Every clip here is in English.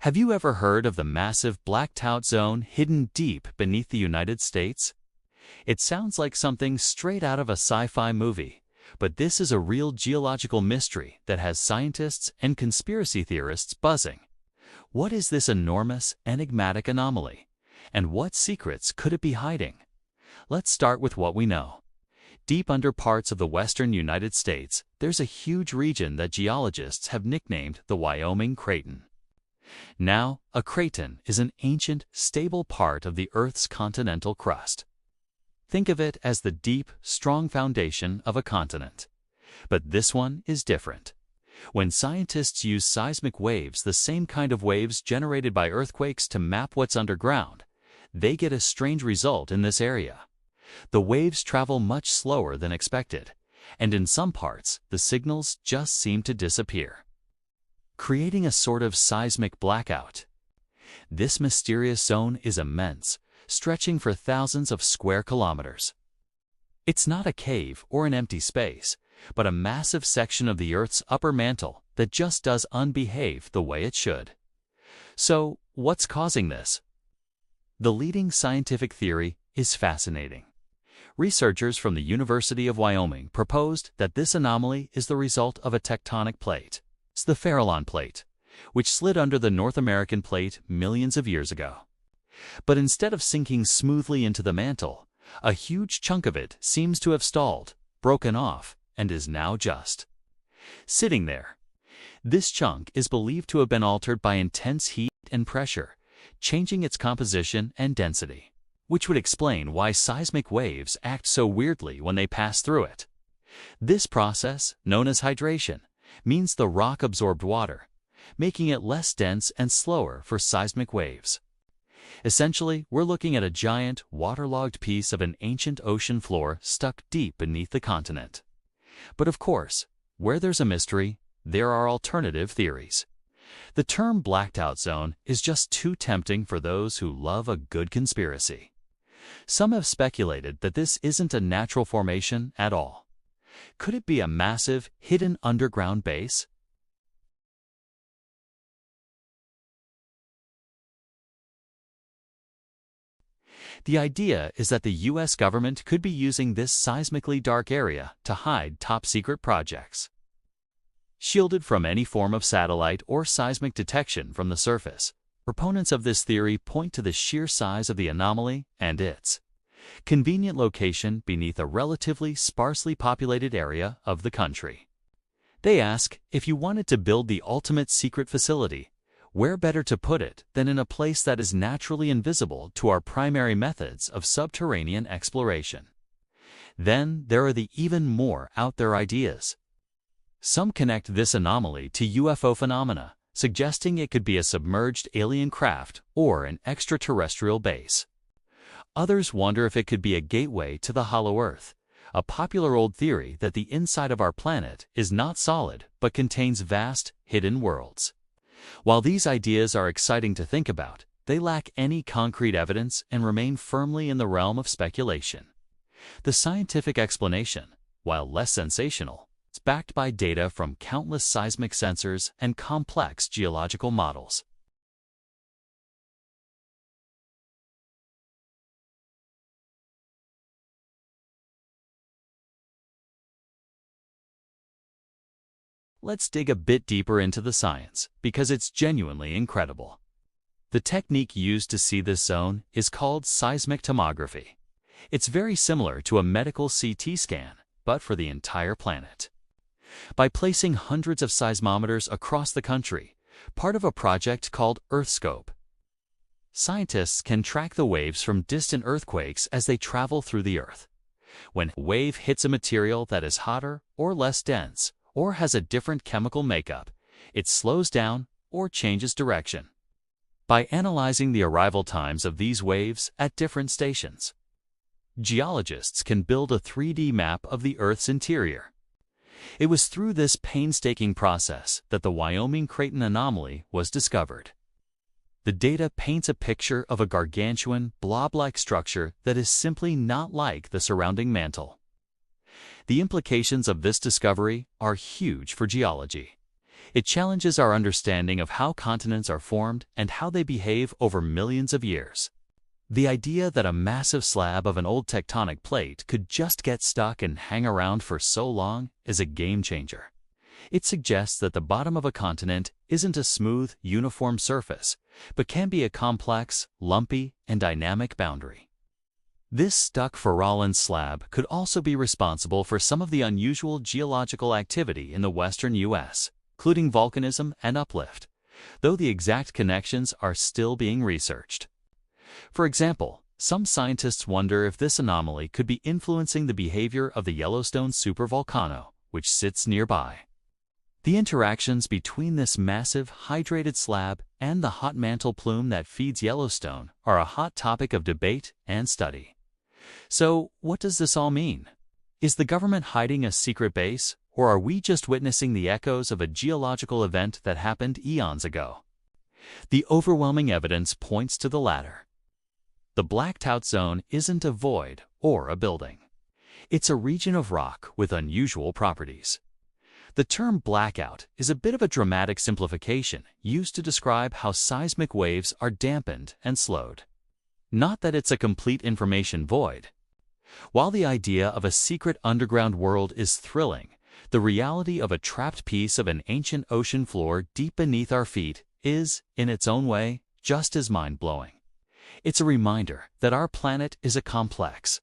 Have you ever heard of the massive blacked-out zone hidden deep beneath the United States? It sounds like something straight out of a sci-fi movie, but this is a real geological mystery that has scientists and conspiracy theorists buzzing. What is this enormous, enigmatic anomaly? And what secrets could it be hiding? Let's start with what we know. Deep under parts of the western United States, there's a huge region that geologists have nicknamed the Wyoming Craton. Now, a craton is an ancient, stable part of the Earth's continental crust. Think of it as the deep, strong foundation of a continent. But this one is different. When scientists use seismic waves, the same kind of waves generated by earthquakes, to map what's underground, they get a strange result in this area. The waves travel much slower than expected, and in some parts, the signals just seem to disappear, creating a sort of seismic blackout. This mysterious zone is immense, stretching for thousands of square kilometers. It's not a cave or an empty space, but a massive section of the Earth's upper mantle that just doesn't behave the way it should. So, what's causing this? The leading scientific theory is fascinating. Researchers from the University of Wyoming proposed that this anomaly is the result of a tectonic plate. It's the Farallon Plate, which slid under the North American plate millions of years ago. But instead of sinking smoothly into the mantle, a huge chunk of it seems to have stalled, broken off, and is now just sitting there. This chunk is believed to have been altered by intense heat and pressure, changing its composition and density, which would explain why seismic waves act so weirdly when they pass through it. This process, known as hydration, means the rock absorbed water, making it less dense and slower for seismic waves. Essentially, we're looking at a giant, waterlogged piece of an ancient ocean floor stuck deep beneath the continent. But of course, where there's a mystery, there are alternative theories. The term blacked-out zone is just too tempting for those who love a good conspiracy. Some have speculated that this isn't a natural formation at all. Could it be a massive, hidden underground base? The idea is that the U.S. government could be using this seismically dark area to hide top-secret projects. Shielded from any form of satellite or seismic detection from the surface, proponents of this theory point to the sheer size of the anomaly and its convenient location beneath a relatively sparsely populated area of the country. They ask, if you wanted to build the ultimate secret facility, where better to put it than in a place that is naturally invisible to our primary methods of subterranean exploration? Then there are the even more out-there ideas. Some connect this anomaly to UFO phenomena, suggesting it could be a submerged alien craft or an extraterrestrial base. Others wonder if it could be a gateway to the Hollow Earth, a popular old theory that the inside of our planet is not solid but contains vast, hidden worlds. While these ideas are exciting to think about, they lack any concrete evidence and remain firmly in the realm of speculation. The scientific explanation, while less sensational, is backed by data from countless seismic sensors and complex geological models. Let's dig a bit deeper into the science, because it's genuinely incredible. The technique used to see this zone is called seismic tomography. It's very similar to a medical CT scan, but for the entire planet. By placing hundreds of seismometers across the country, part of a project called EarthScope, scientists can track the waves from distant earthquakes as they travel through the Earth. When a wave hits a material that is hotter or less dense, or has a different chemical makeup, it slows down or changes direction. By analyzing the arrival times of these waves at different stations, geologists can build a 3D map of the Earth's interior. It was through this painstaking process that the Wyoming Craton anomaly was discovered. The data paints a picture of a gargantuan, blob-like structure that is simply not like the surrounding mantle. The implications of this discovery are huge for geology. It challenges our understanding of how continents are formed and how they behave over millions of years. The idea that a massive slab of an old tectonic plate could just get stuck and hang around for so long is a game changer. It suggests that the bottom of a continent isn't a smooth, uniform surface, but can be a complex, lumpy, and dynamic boundary. This stuck Farallan slab could also be responsible for some of the unusual geological activity in the western U.S., including volcanism and uplift, though the exact connections are still being researched. For example, some scientists wonder if this anomaly could be influencing the behavior of the Yellowstone supervolcano, which sits nearby. The interactions between this massive, hydrated slab and the hot mantle plume that feeds Yellowstone are a hot topic of debate and study. So, what does this all mean? Is the government hiding a secret base, or are we just witnessing the echoes of a geological event that happened eons ago? The overwhelming evidence points to the latter. The blacked-out zone isn't a void or a building. It's a region of rock with unusual properties. The term blackout is a bit of a dramatic simplification used to describe how seismic waves are dampened and slowed. Not that it's a complete information void. While the idea of a secret underground world is thrilling, the reality of a trapped piece of an ancient ocean floor deep beneath our feet is, in its own way, just as mind-blowing. It's a reminder that our planet is a complex,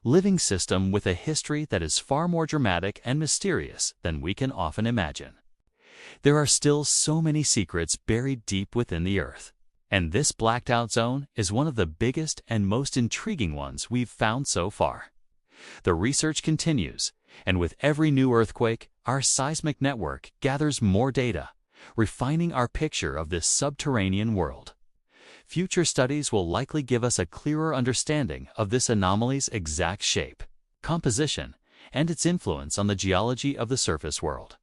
living system with a history that is far more dramatic and mysterious than we can often imagine. There are still so many secrets buried deep within the Earth, and this blacked-out zone is one of the biggest and most intriguing ones we've found so far. The research continues, and with every new earthquake, our seismic network gathers more data, refining our picture of this subterranean world. Future studies will likely give us a clearer understanding of this anomaly's exact shape, composition, and its influence on the geology of the surface world.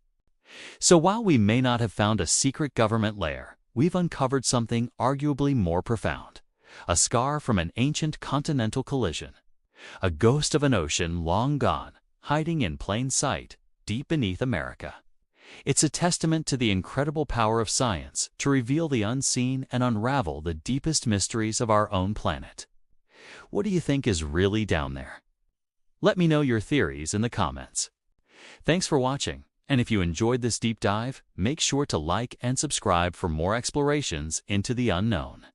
So while we may not have found a secret government lair, we've uncovered something arguably more profound, a scar from an ancient continental collision, a ghost of an ocean long gone, hiding in plain sight deep beneath America. It's a testament to the incredible power of science to reveal the unseen and unravel the deepest mysteries of our own planet. What do you think is really down there? Let me know your theories in the comments. Thanks for watching, and if you enjoyed this deep dive, make sure to like and subscribe for more explorations into the unknown.